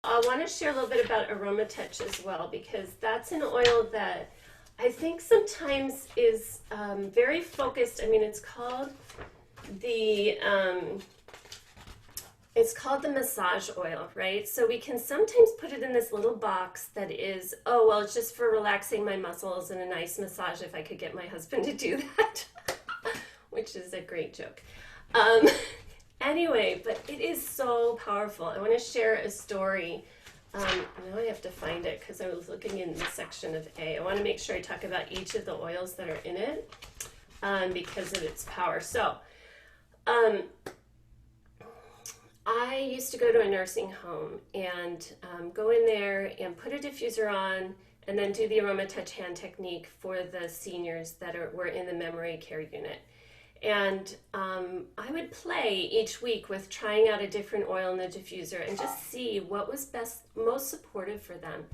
I want to share a little bit about AromaTouch as well, because that's an oil that I think sometimes is very focused. I mean, the um, it's called the massage oil, right? So we can sometimes put it in this little box that is, oh, well, it's just for relaxing my muscles and a nice massage if I could get my husband to do that, which is a great joke. Um, Anyway, but it is so powerful. I want to share a story. Now I have to find it because I was looking in the section of A. I want to make sure I talk about each of the oils that are in it because of its power. So, I used to go to a nursing home and go in there and put a diffuser on and then do the AromaTouch hand technique for the seniors that were in the memory care unit. And I would play each week with trying out a different oil in the diffuser and just see what was most supportive for them.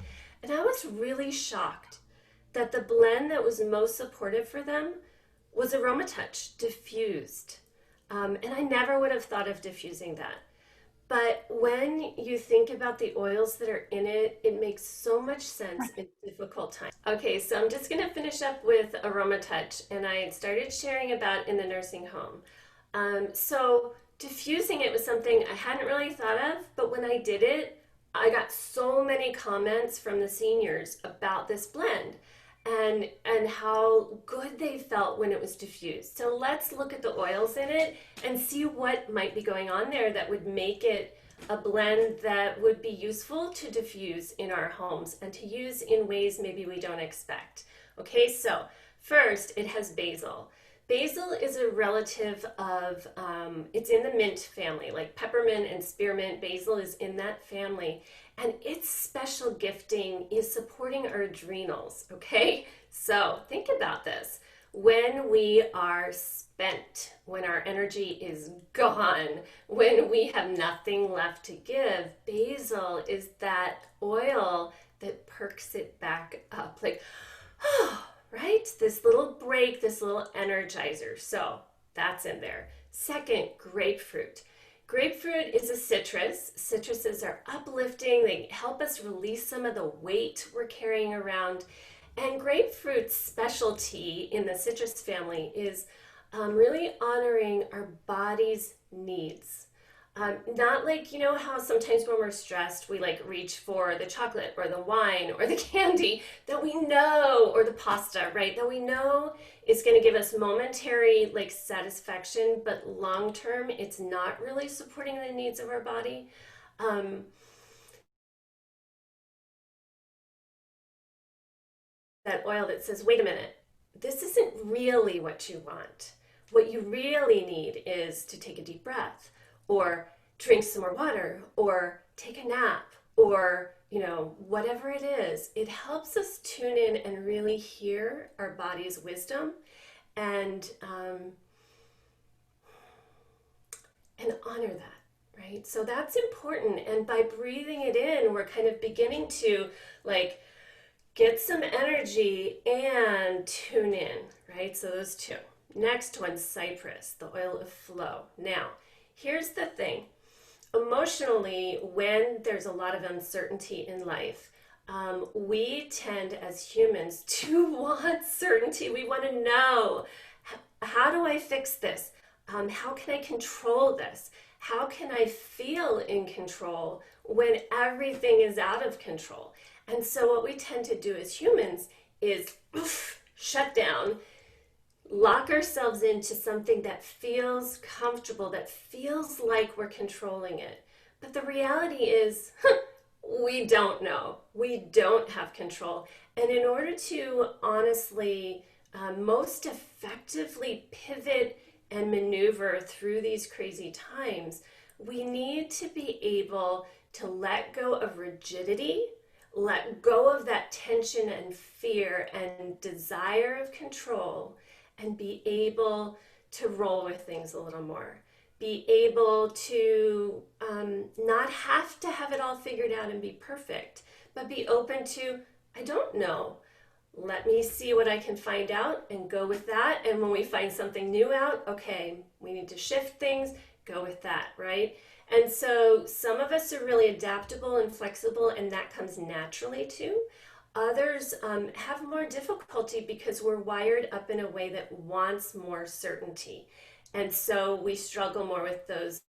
And I was really shocked that the blend that was most supportive for them was AromaTouch diffused. And I never would have thought of diffusing that. But when you think about the oils that are in it, it makes so much sense in difficult times. Okay, so I'm just going to finish up with AromaTouch, and I started sharing about in the nursing home. So diffusing it was something I hadn't really thought of, but when I did it, I got so many comments from the seniors about this blend and how good they felt when it was diffused. So let's look at the oils in it and see what might be going on there that would make it a blend that would be useful to diffuse in our homes and to use in ways maybe we don't expect. Okay, so first it has basil. Basil is a relative of, it's in the mint family, like peppermint and spearmint. Basil is in that family. And its special gifting is supporting our adrenals, okay? So think about this. When we are spent, when our energy is gone, when we have nothing left to give, basil is that oil that perks it back up. Like, oh, right? This little break, this little energizer. So that's in there. Second, grapefruit. Grapefruit is a citrus. Citruses are uplifting. They help us release some of the weight we're carrying around. And grapefruit's specialty in the citrus family is really honoring our body's needs. Not like, you know how sometimes when we're stressed, we like reach for the chocolate or the wine or the candy that we know, or the pasta, right? That we know is going to give us momentary like satisfaction, but long term, it's not really supporting the needs of our body. That oil that says, wait a minute, this isn't really what you want. What you really need is to take a deep breath, or drink some more water, or take a nap, or whatever it is. It helps us tune in and really hear our body's wisdom and honor that, right? So that's important. And by breathing it in, we're kind of beginning to like get some energy and tune in, right? So those two. Next one, cypress, the oil of flow. Now, here's the thing. Emotionally, when there's a lot of uncertainty in life, we tend as humans to want certainty. We want to know, how do I fix this? How can I control this? How can I feel in control when everything is out of control? And so what we tend to do as humans is shut down, lock ourselves into something that feels comfortable, that feels like we're controlling it. But the reality is, we don't know. We don't have control. And in order to honestly, most effectively pivot and maneuver through these crazy times, we need to be able to let go of rigidity, let go of that tension and fear and desire of control, and be able to roll with things a little more. Be able to not have to have it all figured out and be perfect, but be open to, I don't know. Let me see what I can find out and go with that. And when we find something new out, okay, we need to shift things, go with that, right? And so some of us are really adaptable and flexible, and that comes naturally too. Others have more difficulty because we're wired up in a way that wants more certainty. And so we struggle more with those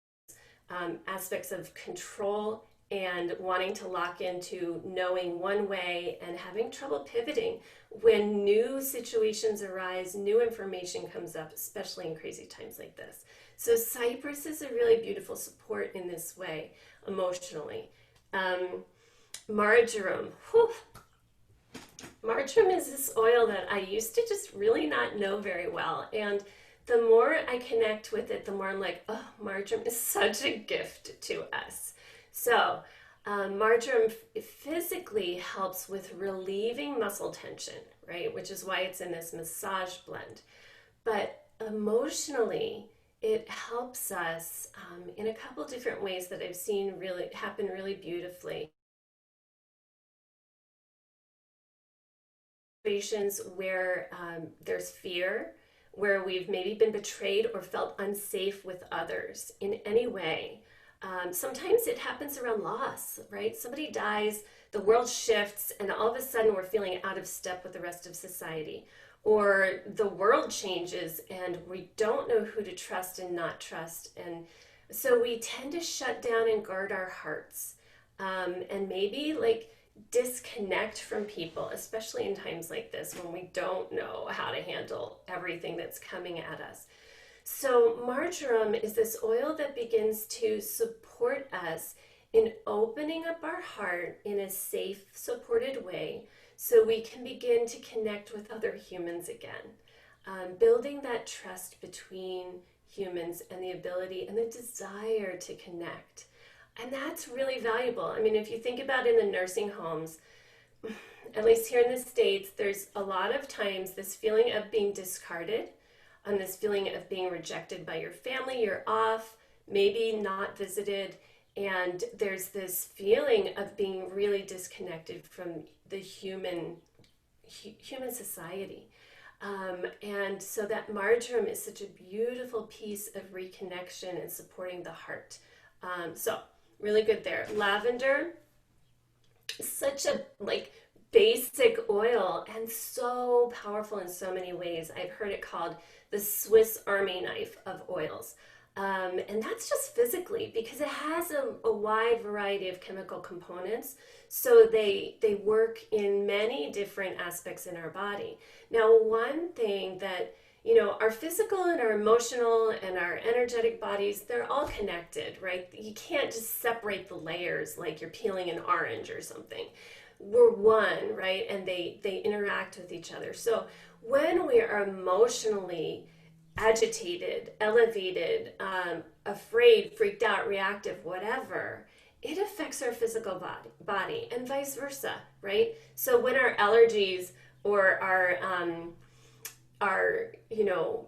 aspects of control and wanting to lock into knowing one way and having trouble pivoting when new situations arise, new information comes up, especially in crazy times like this. So, Cypress is a really beautiful support in this way, emotionally. Marjoram. Whew. Marjoram is this oil that I used to just really not know very well. And the more I connect with it, the more I'm like, oh, marjoram is such a gift to us. So, marjoram physically helps with relieving muscle tension, right? Which is why it's in this massage blend. But emotionally, it helps us in a couple different ways that I've seen really happen really beautifully. Situations where there's fear, where we've maybe been betrayed or felt unsafe with others in any way. Sometimes it happens around loss, right? Somebody dies, the world shifts, and all of a sudden we're feeling out of step with the rest of society. Or the world changes and we don't know who to trust and not trust. And so we tend to shut down and guard our hearts. And maybe like disconnect from people, especially in times like this when we don't know how to handle everything that's coming at us. So, marjoram is this oil that begins to support us in opening up our heart in a safe, supported way so we can begin to connect with other humans again. Building that trust between humans and the ability and the desire to connect. And that's really valuable. I mean, if you think about in the nursing homes, at least here in the States, there's a lot of times this feeling of being discarded, and this feeling of being rejected by your family, you're off, maybe not visited, and there's this feeling of being really disconnected from the human society. And so that marjoram is such a beautiful piece of reconnection and supporting the heart. So really good there. Lavender, such a like basic oil and so powerful in so many ways. I've heard it called the Swiss Army knife of oils. And that's just physically because it has a wide variety of chemical components. So they work in many different aspects in our body. Now, one thing that, you know, our physical and our emotional and our energetic bodies, they're all connected, right? You can't just separate the layers like you're peeling an orange or something. We're one, right? And they interact with each other. So when we are emotionally agitated, elevated, afraid, freaked out, reactive, whatever, it affects our physical body and vice versa, right? So when our allergies or our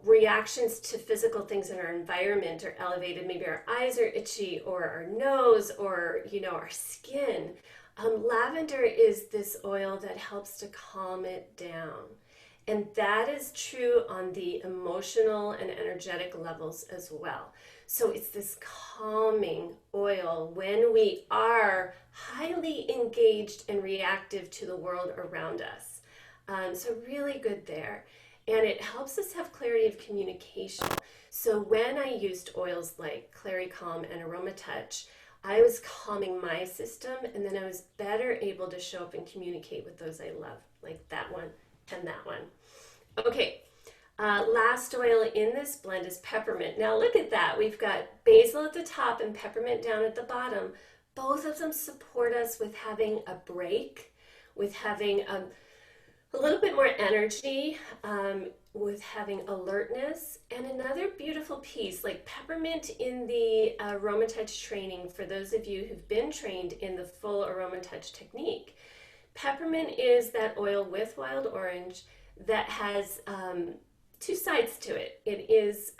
reactions to physical things in our environment are elevated, maybe our eyes are itchy or our nose or our skin, lavender is this oil that helps to calm it down. And that is true on the emotional and energetic levels as well. So it's this calming oil when we are highly engaged and reactive to the world around us. So really good there. And it helps us have clarity of communication. So when I used oils like Clary Calm and AromaTouch, I was calming my system, and then I was better able to show up and communicate with those I love, like that one and that one. Okay, last oil in this blend is peppermint. Now look at that. We've got basil at the top and peppermint down at the bottom. Both of them support us with having a break, with having a little bit more energy, with having alertness. And another beautiful piece, like peppermint in the AromaTouch training, for those of you who've been trained in the full AromaTouch technique, peppermint is that oil with wild orange that has two sides to it. It is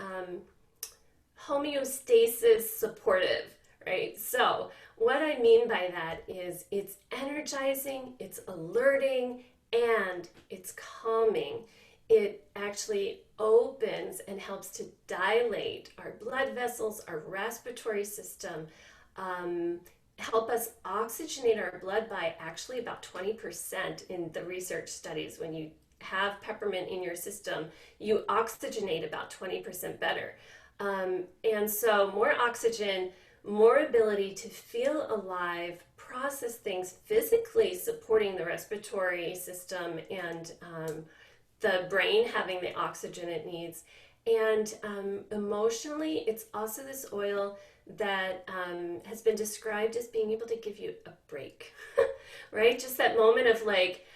homeostasis supportive, right? So what I mean by that is it's energizing, it's alerting, and it's calming it actually opens and helps to dilate our blood vessels, our respiratory system, help us oxygenate our blood by actually about 20% in the research studies. When you have peppermint in your system, you oxygenate about 20% better. And so more oxygen, more ability to feel alive, process things physically, supporting the respiratory system and the brain having the oxygen it needs. And emotionally, it's also this oil that has been described as being able to give you a break, right? Just that moment of like,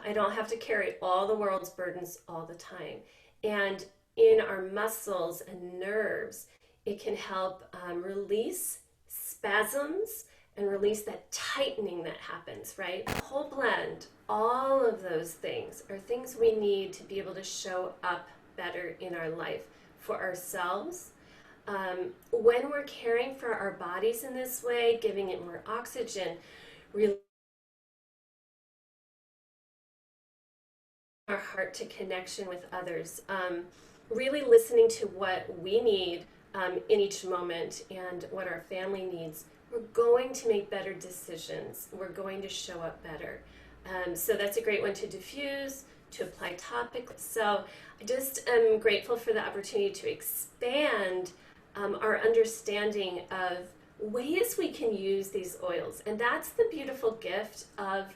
I don't have to carry all the world's burdens all the time. And in our muscles and nerves, it can help release spasms and release that tightening that happens, right? The whole blend, all of those things are things we need to be able to show up better in our life for ourselves. When we're caring for our bodies in this way, giving it more oxygen, really our heart to connection with others, really listening to what we need in each moment and what our family needs, we're going to make better decisions. We're going to show up better. So that's a great one to diffuse, to apply topically. So I just am grateful for the opportunity to expand our understanding of ways we can use these oils. And that's the beautiful gift of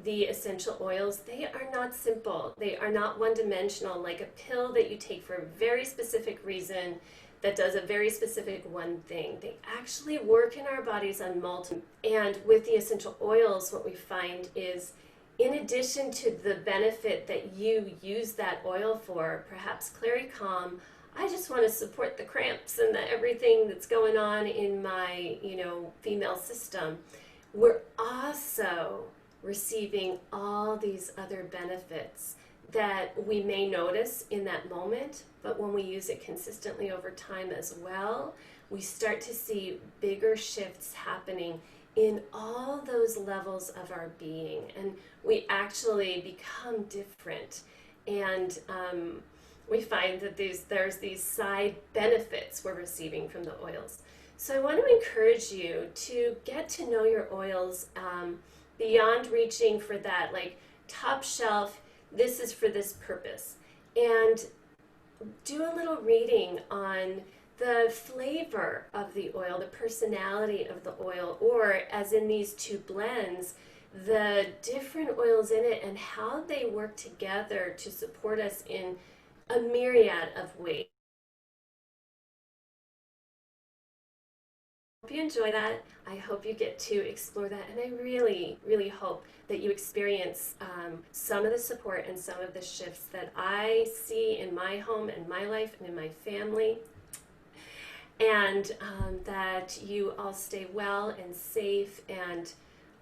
the essential oils. They are not simple. They are not one-dimensional, like a pill that you take for a very specific reason that does a very specific one thing. They actually work in our bodies on multiple. And with the essential oils, what we find is, in addition to the benefit that you use that oil for, perhaps Claricalm, I just want to support the cramps and the everything that's going on in my, female system. We're also receiving all these other benefits that we may notice in that moment, but when we use it consistently over time as well, we start to see bigger shifts happening in all those levels of our being, and we actually become different. And we find that there's these side benefits we're receiving from the oils. So I want to encourage you to get to know your oils beyond reaching for that like top shelf, this is for this purpose. And do a little reading on the flavor of the oil, the personality of the oil, or as in these two blends, the different oils in it and how they work together to support us in a myriad of ways. I hope you enjoy that. I hope you get to explore that, and I really, really hope that you experience some of the support and some of the shifts that I see in my home and my life and in my family, and that you all stay well and safe and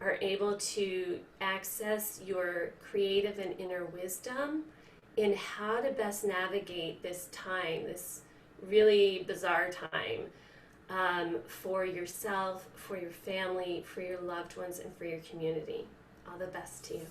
are able to access your creative and inner wisdom in how to best navigate this time, this really bizarre time, for yourself, for your family, for your loved ones, and for your community. All the best to you.